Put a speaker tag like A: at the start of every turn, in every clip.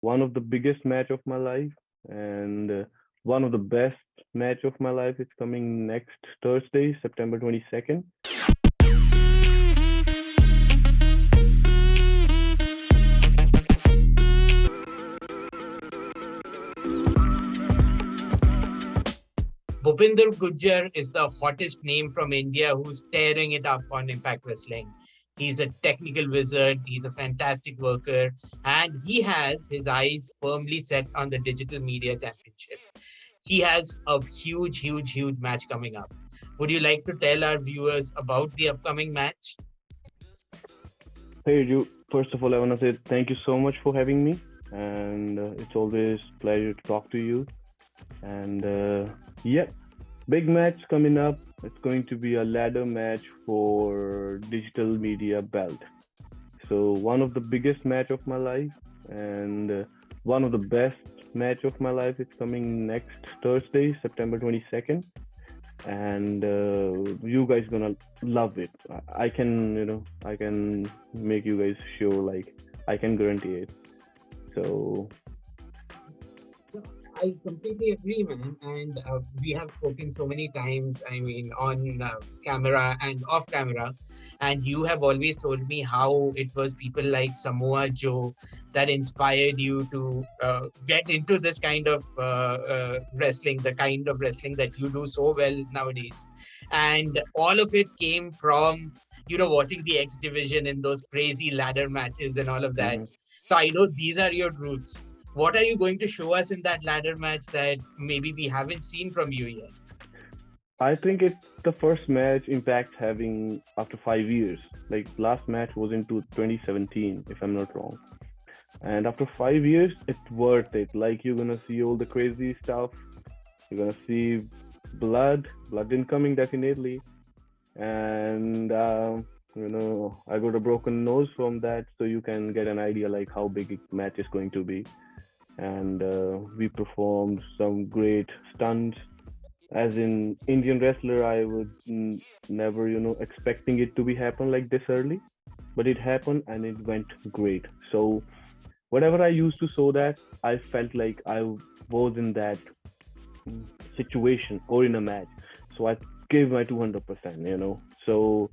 A: one of the biggest match of my life and one of the best match of my life. It's coming next Thursday, September 22nd.
B: Bhupinder Gujjar is the hottest name from India who's tearing it up on Impact Wrestling. He's a technical wizard, he's a fantastic worker, and he has his eyes firmly set on the Digital Media Championship. He has a huge match coming up. Would you like to tell our viewers about the upcoming match?
A: Hey, Riju. First of all, I want to say thank you so much for having me, and it's always pleasure to talk to you. And yeah, big match coming up. It's going to be a ladder match for digital media belt. So one of the biggest match of my life and one of the best match of my life. It's coming next Thursday, September 22nd, and you guys gonna love it. I can, I can make you guys sure, like I can guarantee it. So
B: I completely agree, man. And we have spoken so many times, I mean, on camera and off camera. And you have always told me how it was people like Samoa Joe that inspired you to get into this kind of wrestling, the kind of wrestling that you do so well nowadays. And all of it came from, watching the X Division in those crazy ladder matches and all of that.
A: mhm.
B: So I know these are your roots. What are you going to show us in that ladder match that maybe we haven't seen from you yet?
A: I think it's the first match Impact having after 5 years. Like last match was into 2017, if I'm not wrong. And after 5 years, it's worth it. Like you're gonna see all the crazy stuff. You're gonna see blood incoming definitely, and I got a broken nose from that, so you can get an idea like how big a match is going to be. And we performed some great stunts. As in Indian wrestler, I would never, expecting it to be happen like this early, but it happened and it went great. So whatever I used to show that, I felt like I was in that situation or in a match. So I gave my 200%. So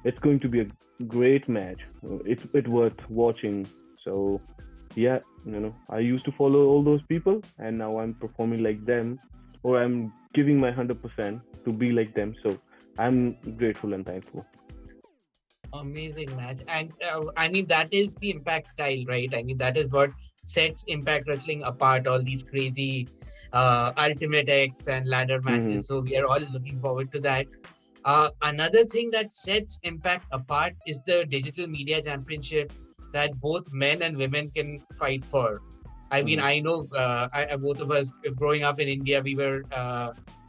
A: it's going to be a great match. It's worth watching. So yeah, I used to follow all those people, and now I'm performing like them, or I'm giving my 100% to be like them. So I'm grateful and thankful.
B: Amazing match. And I mean, that is the Impact style, right? I mean, that is what sets Impact Wrestling apart, all these crazy Ultimate X and ladder
A: Hmm.
B: matches. So we are all looking forward to that. Another thing that sets Impact apart is the Digital Media Championship that both men and women can fight for. I mean,
A: Hmm.
B: I know both of us growing up in India, we were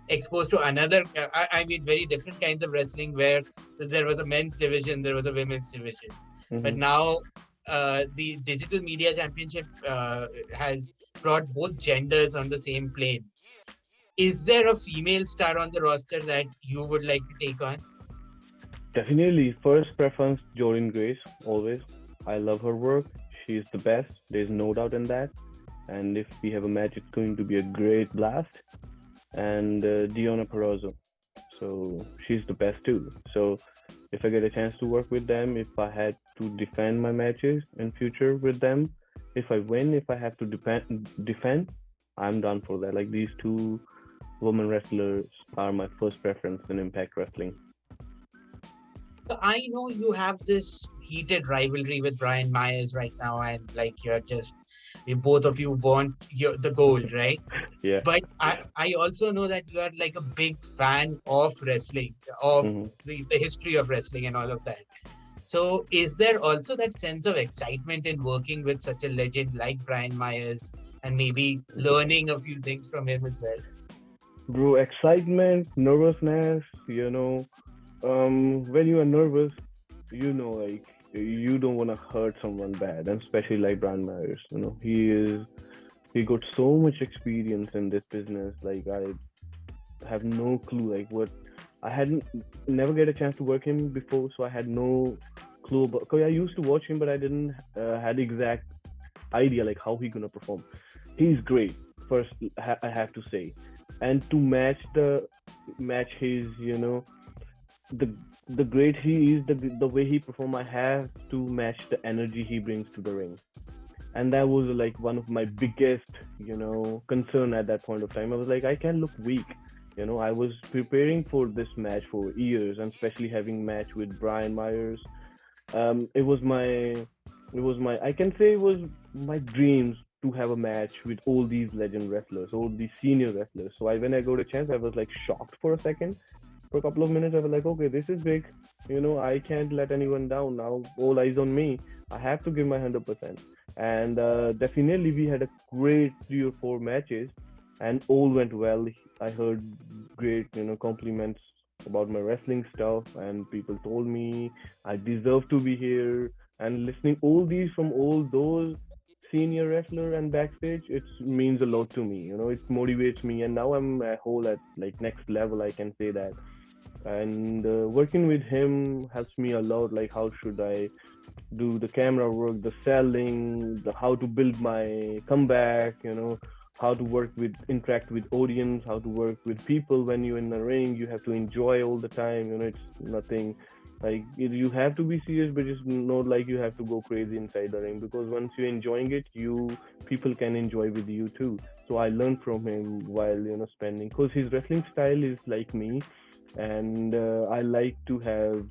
B: exposed to another, I mean, very different kinds of wrestling where there was a men's division, there was a women's division. But
A: Hmm.
B: now the Digital Media Championship has brought both genders on the same plane. Is there a female star on the roster that you would like to take on?
A: Definitely, first preference Jordan Grace. Always, I love her work. She's the best. There's no doubt in that. And if we have a match, it's going to be a great blast. And Diona Perazzo. So she's the best too. So if I get a chance to work with them, if I had to defend my matches in future with them, if I win, if I have to defend, I'm done for that. Like these two women wrestlers are my first preference in Impact Wrestling.
B: So I know you have this heated rivalry with Bryan Myers right now, and like both of you want the gold, right?
A: Yeah.
B: But I also know that you are like a big fan of wrestling, of
A: Hmm.
B: the history of wrestling and all of that. So is there also that sense of excitement in working with such a legend like Bryan Myers and maybe learning a few things from him as well?
A: Bro, excitement, nervousness, when you are nervous, like you don't want to hurt someone bad, and especially like Brand Myers. He got so much experience in this business. Like I have no clue, like what I hadn't never get a chance to work him before, so I had no clue about. Cause I used to watch him, but I didn't had exact idea like how he gonna perform. He's great. First, I have to say, and to match his, the the great he is, the way he perform, I have to match the energy he brings to the ring. And that was like one of my biggest, concern at that point of time. I was like, I can look weak. I was preparing for this match for years, and especially having match with Bryan Myers. It was my I can say it was my dreams to have a match with all these legend wrestlers, all these senior wrestlers. So when I got a chance, I was like shocked for a second. For a couple of minutes, I was like, okay, this is big. I can't let anyone down now. All eyes on me. I have to give my 100%. And definitely, we had a great 3 or 4 matches, and all went well. I heard great, compliments about my wrestling stuff, and people told me I deserve to be here. And listening all these from all those senior wrestler and backstage, it means a lot to me. It motivates me, and now I'm a whole at like next level. I can say that. And working with him helps me a lot. Like how should I do the camera work, the selling, the how to build my comeback, how to work with interact with audience, how to work with people when you're in the ring. You have to enjoy all the time. It's nothing like you have to be serious, but it's not like you have to go crazy inside the ring, because once you're enjoying it, you people can enjoy with you too. So I learned from him while spending, because his wrestling style is like me, and I like to have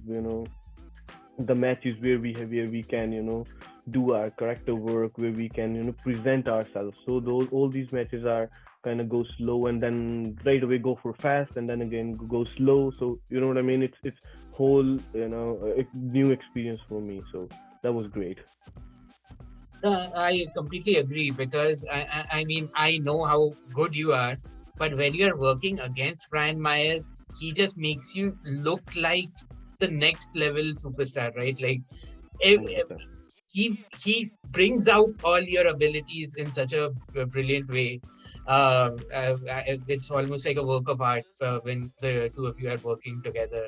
A: the matches where we can do our character work, where we can present ourselves. So those all these matches are kind of go slow, and then right away go for fast, and then again go slow. So you know what I mean. It's whole a new experience for me. So that was great.
B: I completely agree because I mean, I know how good you are, but when you're working against Brian Myers, he just makes you look like the next level superstar, right? Like eh,
A: 100%.
B: he brings out all your abilities in such a brilliant way. It's almost like a work of art when the two of you are working together.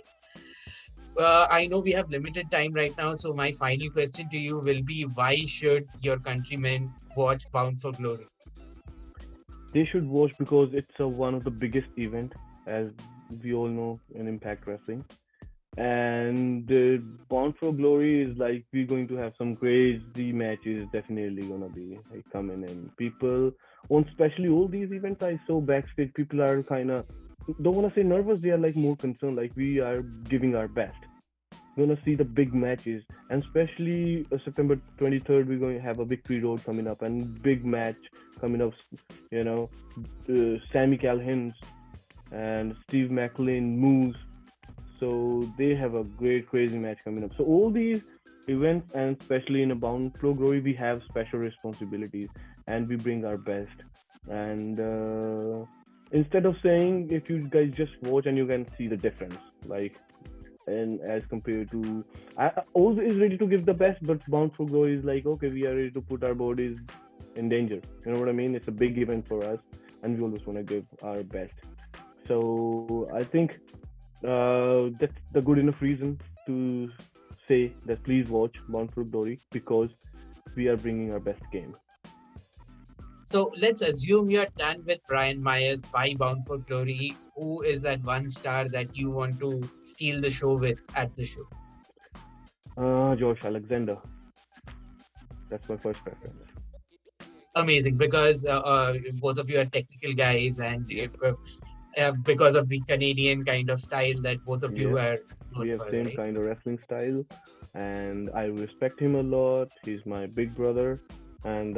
B: I know we have limited time right now, so my final question to you will be: why should your countrymen watch Bound for Glory?
A: They should watch because it's one of the biggest event, as we all know, in Impact Wrestling. And Bound for Glory is like we're going to have some crazy matches. Definitely gonna be like coming in. People on especially all these events I saw backstage. People are kind of don't want to say nervous. They are like more concerned. Like we are giving our best. We're gonna see the big matches, and especially September 23rd, we're going to have a Victory Road coming up and big match coming up. You know, Sammy Calhoun and Steve McLean Moose. So they have a great crazy match coming up. So all these events, and especially in a Bound for Glory, we have special responsibilities, and we bring our best. And instead of saying, if you guys just watch and you can see the difference, like, and as compared to, I always ready to give the best, but Bound for Glory is like, okay, we are ready to put our bodies in danger. You know what I mean? It's a big event for us, and we always want to give our best. So I think that's the good enough reason to say that please watch Bound for Glory, because we are bringing our best game.
B: So let's assume you're done with Brian Myers by Bound for Glory. Who is that one star that you want to steal the show with at the show?
A: Josh Alexander. That's my first preference.
B: Amazing, because both of you are technical guys, and
A: Yep.
B: because of the Canadian kind of style that both of you
A: Yep.
B: are
A: We
B: known
A: have
B: for,
A: same
B: right?
A: kind of wrestling style, and I respect him a lot. He's my big brother, and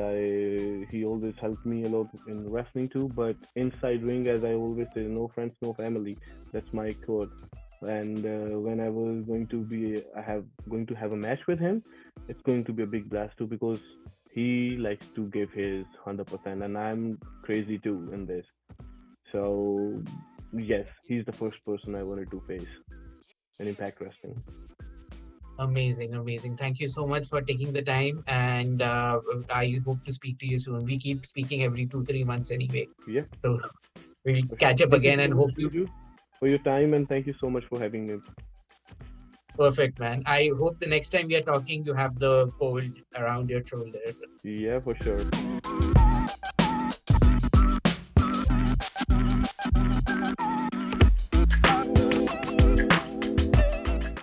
A: he always helped me a lot in wrestling too. But inside ring, as I always say, no friends, no family. That's my quote. And when I was going to have a match with him, it's going to be a big blast too, because he likes to give his 100%, and I'm crazy too in this. So yes, he's the first person I wanted to face in Impact Wrestling.
B: Amazing, amazing. Thank you so much for taking the time, and I hope to speak to you soon. We keep speaking every 2, 3 months anyway,
A: Yeah,
B: so we'll
A: for sure.
B: catch up
A: Thank you
B: again
A: so
B: and
A: much,
B: hope you.
A: Riju, for your time, and thank you so much for having me.
B: Perfect, man. I hope the next time we are talking, you have the cold around your shoulder.
A: Yeah, for sure.